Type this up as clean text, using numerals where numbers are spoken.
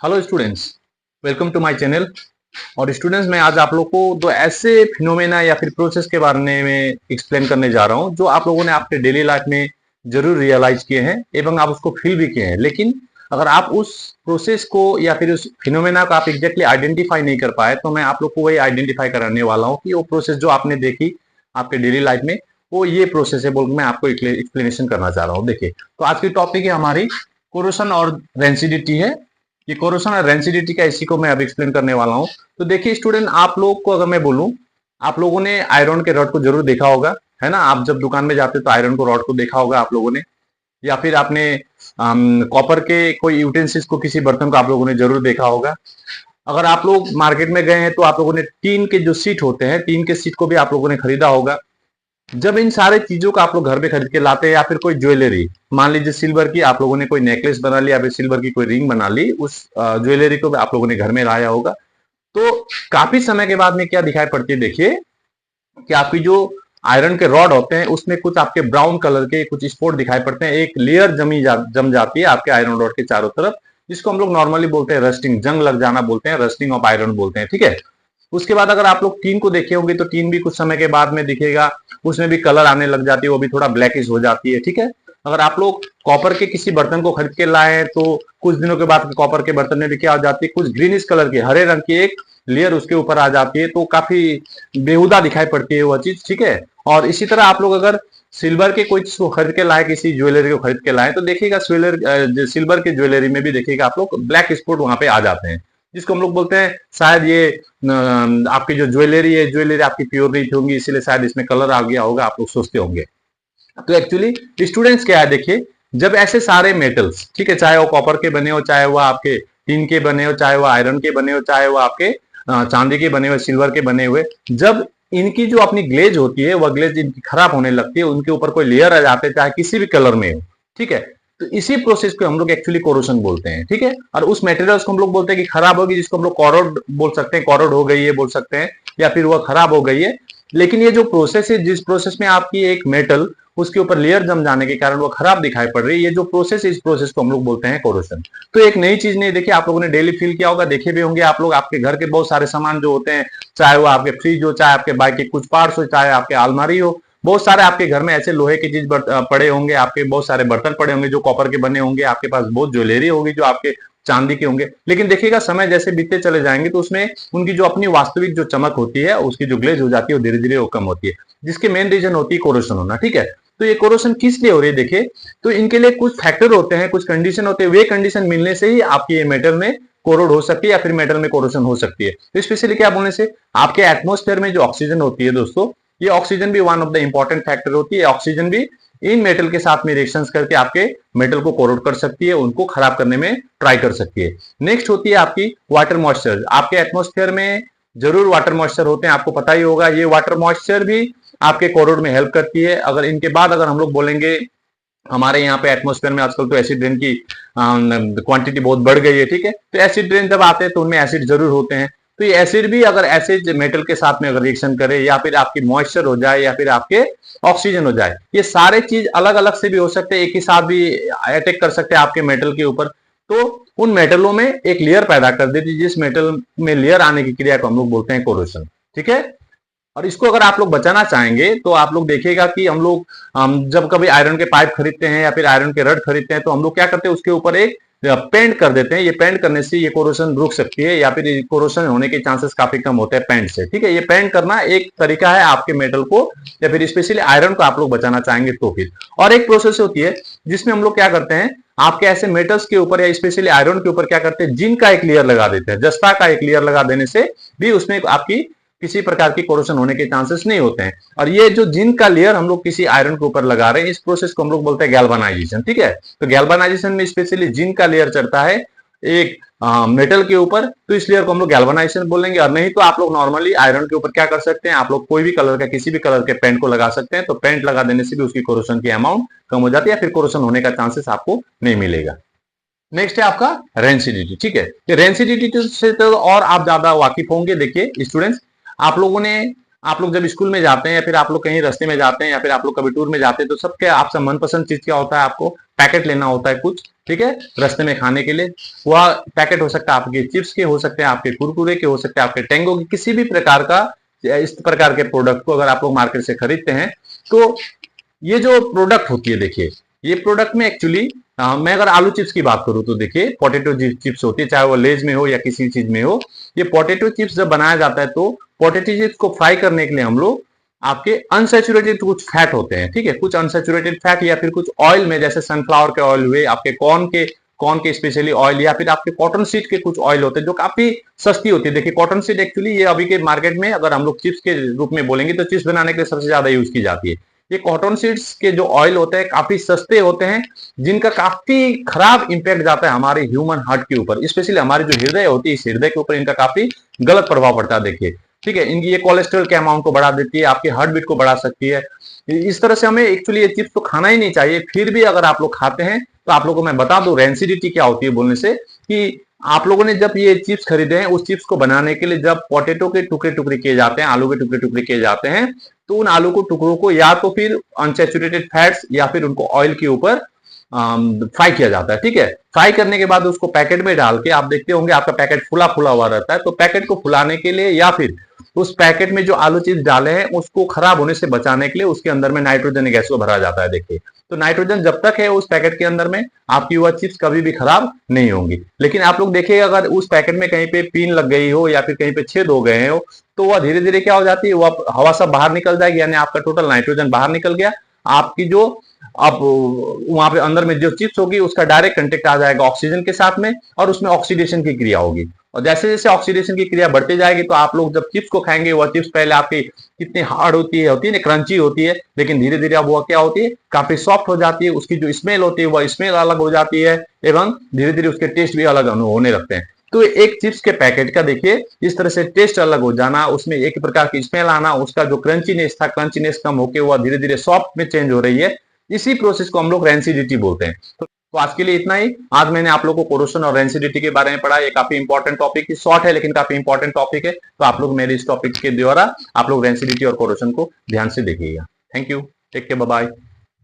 Hello students, welcome to my channel. और students, मैं आज आप लोग को दो ऐसे फिनोमेना या फिर प्रोसेस के बारे में एक्सप्लेन करने जा रहा हूं जो आप लोगों ने आपके डेली लाइफ में जरूर रियलाइज किए हैं एवं आप उसको फील भी किए हैं। लेकिन अगर आप उस प्रोसेस को या फिर उस फिनोमेना को आप एग्जैक्टली आइडेंटिफाई नहीं कर पाए तो मैं आप लोग को वही आइडेंटिफाई कराने वाला हूँ कि वो प्रोसेस जो आपने देखी आपके डेली लाइफ में वो ये प्रोसेस है बोल के मैं आपको एक्सप्लेनेशन करना चाह रहा हूँ। देखिए, तो आज की टॉपिक है हमारी कोरोशन और रेंसिडिटी है। ये कोरोशन और रेंसिडिटी का इसी को मैं अब एक्सप्लेन करने वाला हूँ। तो देखिए स्टूडेंट, आप लोग को अगर मैं बोलूं, आप लोगों ने आयरन के रॉड को जरूर देखा होगा, है ना। आप जब दुकान में जाते तो आयरन को रॉड को देखा होगा आप लोगों ने, या फिर आपने कॉपर के कोई यूटेंसिल्स को, किसी बर्तन को आप लोगों ने जरूर देखा होगा। अगर आप लोग मार्केट में गए हैं तो आप लोगों ने टीन के जो सीट होते हैं, टीन के सीट को भी आप लोगों ने खरीदा होगा। जब इन सारे चीजों को आप लोग घर पे खरीद के लाते हैं, या फिर कोई ज्वेलरी, मान लीजिए सिल्वर की आप लोगों ने कोई नेकलेस बना ली या फिर सिल्वर की कोई रिंग बना ली, उस ज्वेलरी को आप लोगों ने घर में लाया होगा। तो काफी समय के बाद में क्या दिखाई पड़ती है, देखिए कि आपकी जो आयरन के रॉड होते हैं उसमें कुछ आपके ब्राउन कलर के कुछ स्पॉट दिखाई पड़ते हैं। एक लेयर जम जाती है आपके आयरन रॉड के चारों तरफ, जिसको हम लोग नॉर्मली बोलते हैं रस्टिंग, जंग लग जाना बोलते हैं, रस्टिंग ऑफ आयरन बोलते हैं, ठीक है। उसके बाद अगर आप लोग टीन को देखे होंगे तो टीन भी कुछ समय के बाद में दिखेगा, उसमें भी कलर आने लग जाती है, वो भी थोड़ा ब्लैकिश हो जाती है, ठीक है। अगर आप लोग कॉपर के किसी बर्तन को खरीद के लाए हैं तो कुछ दिनों के बाद कॉपर के बर्तन में भी क्या आ जाती है, कुछ ग्रीनिश कलर की, हरे रंग की एक लेयर उसके ऊपर आ जाती है, तो काफी बेहुदा दिखाई पड़ती है वह चीज, ठीक है। और इसी तरह आप लोग अगर सिल्वर के कोई चीज को खरीद के लाए, किसी ज्वेलरी को खरीद के लाए, तो देखिएगा सिल्वर के ज्वेलरी में भी देखिएगा आप लोग ब्लैक स्पॉट वहां पे आ जाते हैं, जिसको हम लोग बोलते हैं शायद ये आपकी जो ज्वेलरी है, ज्वेलरी आपकी प्योर नहीं थी होंगी, इसीलिए शायद इसमें कलर आ गया होगा, आप लोग सोचते होंगे। तो एक्चुअली स्टूडेंट्स क्या है, देखिए, जब ऐसे सारे मेटल्स, ठीक है, चाहे वो कॉपर के बने हो, चाहे वो आपके टिन के बने हो, चाहे वो आयरन के बने हो, चाहे वो आपके चांदी के बने हुए, सिल्वर के बने हुए, जब इनकी जो अपनी ग्लेज होती है वह ग्लेज इनकी खराब होने लगती है, उनके ऊपर कोई लेयर आ जाते हैं चाहे किसी भी कलर में हो, ठीक है। तो इसी प्रोसेस को हम लोग एक्चुअली कोरोशन बोलते हैं, ठीक है। और उस मेटेरियल्स को हम लोग बोलते हैं कि खराब होगी, जिसको हम लोग कॉरोड बोल सकते हैं, कॉरोड हो गई है बोल सकते हैं, या फिर वह खराब हो गई है। लेकिन ये जो प्रोसेस है, जिस प्रोसेस में आपकी एक मेटल उसके ऊपर लेयर जम जाने के कारण वो खराब दिखाई पड़ रही है, ये जो प्रोसेस है, इस प्रोसेस को हम लोग बोलते हैं कोरोशन। तो एक नई चीज नहीं, देखिए आप लोगों ने डेली फील किया होगा, देखे भी होंगे आप लोग, आपके घर के बहुत सारे सामान जो होते हैं, चाहे वो आपके फ्रिज हो, चाहे आपके बाइक के कुछ पार्ट्स हो, चाहे आपके अलमारी हो, बहुत सारे आपके घर में ऐसे लोहे की चीज पड़े होंगे, आपके बहुत सारे बर्तन पड़े होंगे जो कॉपर के बने होंगे, आपके पास बहुत ज्वेलरी होगी जो आपके चांदी के होंगे। लेकिन देखिएगा समय जैसे बीतते चले जाएंगे तो उसमें उनकी जो अपनी वास्तविक जो चमक होती है, उसकी जो ग्लेज हो जाती है, वो धीरे धीरे वो कम होती है, जिसके मेन रीजन होती है कोरोशन होना, ठीक है। तो ये कोरोशन किस लिए हो रही है, देखिए, तो इनके लिए कुछ फैक्टर होते हैं, कुछ कंडीशन होते हैं, वे कंडीशन मिलने से ही आपकी ये मेटल में कोरोड हो सकती है या फिर मेटल में कोरोशन हो सकती है। तो स्पेशली क्या बोलने से, आपके एटमोस्फेयर में जो ऑक्सीजन होती है दोस्तों, ये ऑक्सीजन भी one of the important factor होती है। ऑक्सीजन भी इन मेटल के साथ में रिएक्शंस करके आपके मेटल को कोरोड कर सकती है, उनको खराब करने में ट्राई कर सकती है। नेक्स्ट होती है आपकी वाटर मॉइस्चर। आपके एटमोस्फेयर में जरूर वाटर मॉइस्चर होते हैं, आपको पता ही होगा, ये वाटर मॉइस्चर भी आपके कोरोड में हेल्प करती है। अगर इनके बाद अगर हम लोग बोलेंगे, हमारे यहाँ पे एटमोस्फेयर में आजकल तो एसिड रेन की क्वांटिटी बहुत बढ़ गई है, ठीक है। तो एसिड रेन जब आते हैं तो उनमें एसिड जरूर होते हैं। तो ये एसिड भी अगर एसिड मेटल के साथ में अगर रिएक्शन करे, या फिर आपकी मॉइस्चर हो जाए, या फिर आपके ऑक्सीजन हो जाए, ये सारे चीज अलग अलग से भी हो सकते हैं, एक ही साथ भी अटैक कर सकते हैं आपके मेटल के ऊपर। तो उन मेटलों में एक लेयर पैदा कर देती है, जिस मेटल में लेयर आने की क्रिया को हम लोग बोलते हैं कोरोशन, ठीक है। और इसको अगर आप लोग बचाना चाहेंगे तो आप लोग देखिएगा कि हम लोग जब कभी आयरन के पाइप खरीदते हैं या फिर आयरन के रड खरीदते हैं तो हम लोग क्या करते हैं, उसके ऊपर एक पेंट कर देते हैं। ये पेंट करने से ये कोरोशन रुक सकती है, या फिर कोरोशन होने के चांसेस काफी कम होते हैं पेंट से, ठीक है। ये पेंट करना एक तरीका है आपके मेटल को या फिर स्पेशली आयरन को आप लोग बचाना चाहेंगे तो फिर। और एक प्रोसेस होती है जिसमें हम लोग क्या करते हैं, आपके ऐसे मेटल्स के ऊपर या स्पेशली आयरन के ऊपर क्या करते हैं, जिंक का एक लेयर लगा देते हैं। जस्ता का एक लेयर लगा देने से भी उसमें आपकी किसी प्रकार की कोरोशन होने के चांसेस नहीं होते हैं। और ये जो जिंक का लेयर हम लोग किसी आयरन के ऊपर लगा रहे हैं, इस प्रोसेस को हम लोग बोलते हैं गैल्वेनाइजेशन, ठीक है। तो गैल्वेनाइजेशन में स्पेशली जिंक का लेयर चढ़ता है एक मेटल के ऊपर, तो इस लेयर को हम लोग गैल्वेनाइजेशन बोलेंगे। और नहीं तो आप लोग नॉर्मली आयरन के ऊपर क्या कर सकते हैं, आप लोग कोई भी कलर का, किसी भी कलर के पेंट को लगा सकते हैं। तो पेंट लगा देने से भी उसकी कोरोशन की अमाउंट कम हो जाती है, या फिर कोरोशन होने का चांसेस आपको नहीं मिलेगा। नेक्स्ट है आपका रेंसिडिटी, ठीक है। रेंसिडिटी से तो और आप ज्यादा वाकिफ होंगे। देखिए स्टूडेंट्स, आप लोगों ने आप लोग जब स्कूल में जाते हैं या फिर आप लोग कहीं रास्ते में जाते हैं या फिर आप लोग कभी टूर में जाते हैं तो सबके आपका मनपसंद चीज क्या होता है? आपको पैकेट लेना होता है कुछ, ठीक है, रास्ते में खाने के लिए। वह पैकेट हो सकता है आपके चिप्स के, हो सकते हैं आपके कुरकुरे के, हो सकते हैं आपके टेंगो के, किसी भी प्रकार का इस प्रकार के प्रोडक्ट को अगर आप लोग मार्केट से खरीदते हैं तो ये जो प्रोडक्ट होती है, देखिए ये प्रोडक्ट में एक्चुअली मैं अगर आलू चिप्स की बात करूं तो देखिए पोटैटो चिप्स होती है, चाहे वो लेज में हो या किसी चीज में हो। ये पोटैटो चिप्स जब बनाया जाता है तो पोटैटो चिप्स को फ्राई करने के लिए हम लोग आपके अनसेचुरेटेड कुछ फैट होते हैं, ठीक है, कुछ अनसेचुरेटेड फैट या फिर कुछ ऑयल में, जैसे सनफ्लावर के ऑयल हुए, आपके कॉर्न के स्पेशली ऑयल, या फिर आपके कॉटन सीड के कुछ ऑयल होते हैं जो काफी सस्ती होती है। देखिए कॉटन सीड एक्चुअली ये अभी के मार्केट में अगर हम लोग चिप्स के रूप में बोलेंगे तो चिप्स बनाने के लिए सबसे ज्यादा यूज की जाती है। ये कॉटन सीड्स के जो ऑयल होते हैं काफी सस्ते होते हैं, जिनका काफी खराब इंपैक्ट जाता है हमारे ह्यूमन हार्ट के ऊपर, स्पेशली हमारी जो हृदय होती है इस हृदय के ऊपर इनका काफी गलत प्रभाव पड़ता है। देखिए ठीक है, इनकी ये कोलेस्ट्रॉल के अमाउंट को बढ़ा देती है, आपके हार्ट बीट को बढ़ा सकती है। इस तरह से हमें एक्चुअली ये चिप्स तो खाना ही नहीं चाहिए। फिर भी अगर आप लोग खाते हैं तो आप लोगों को मैं बता दूं रेंसिडिटी क्या होती है बोलने से, कि आप लोगों ने जब ये चिप्स खरीदे हैं उस चिप्स को बनाने के लिए जब पोटैटो के टुकड़े टुकड़े किए जाते हैं, आलू के टुकड़े टुकड़े किए जाते हैं, तो उन आलू को टुकड़ों को या तो फिर अनसेचुरेटेड फैट्स या फिर उनको ऑयल के ऊपर फ्राई किया जाता है, ठीक है। फ्राई करने के बाद उसको पैकेट में डाल के, आप देखते होंगे आपका पैकेट फुला फुला हुआ रहता है, तो पैकेट को फुलाने के लिए या फिर उस पैकेट में जो आलू चिप्स डाले हैं उसको खराब होने से बचाने के लिए उसके अंदर में नाइट्रोजन गैस को भरा जाता है। देखिए तो नाइट्रोजन जब तक है उस पैकेट के अंदर में आपकी वह चिप्स कभी भी खराब नहीं होंगी। लेकिन आप लोग देखिए अगर उस पैकेट में कहीं पे पिन लग गई हो या फिर कहीं पे छेद हो गए हो तो वह धीरे धीरे क्या हो जाती है, वह हवा सब बाहर निकल जाएगी, यानी आपका टोटल नाइट्रोजन बाहर निकल गया। आपकी जो अब वहां पे अंदर में जो चिप्स होगी उसका डायरेक्ट कंटेक्ट आ जाएगा ऑक्सीजन के साथ में और उसमें ऑक्सीडेशन की क्रिया होगी। और जैसे जैसे ऑक्सीडेशन की क्रिया बढ़ती जाएगी तो आप लोग जब चिप्स को खाएंगे वह चिप्स पहले आपकी कितनी हार्ड होती है ना, क्रंची होती है, लेकिन धीरे धीरे अब वह क्या होती है, काफी सॉफ्ट हो जाती है। उसकी जो स्मेल होती है वह स्मेल अलग हो जाती है एवं धीरे धीरे उसके टेस्ट भी अलग होने लगते हैं। तो एक चिप्स के पैकेट का देखिए इस तरह से टेस्ट अलग हो जाना, उसमें एक प्रकार की स्मेल आना, उसका जो क्रंचीनेस था क्रंचीनेस कम होकर वह धीरे धीरे सॉफ्ट में चेंज हो रही है, इसी प्रोसेस को हम लोग रेंसिडिटी बोलते हैं। तो आज के लिए इतना ही। आज मैंने आप लोगों को कोरोशन और रेंसिडिटी के बारे में पढ़ा। ये काफी इंपॉर्टेंट टॉपिक है, शॉर्ट है लेकिन काफी इंपॉर्टेंट टॉपिक है। तो आप लोग मेरे इस टॉपिक के द्वारा आप लोग रेंसिडिटी और कोरोशन को ध्यान से देखिएगा। Thank you, take care, bye bye.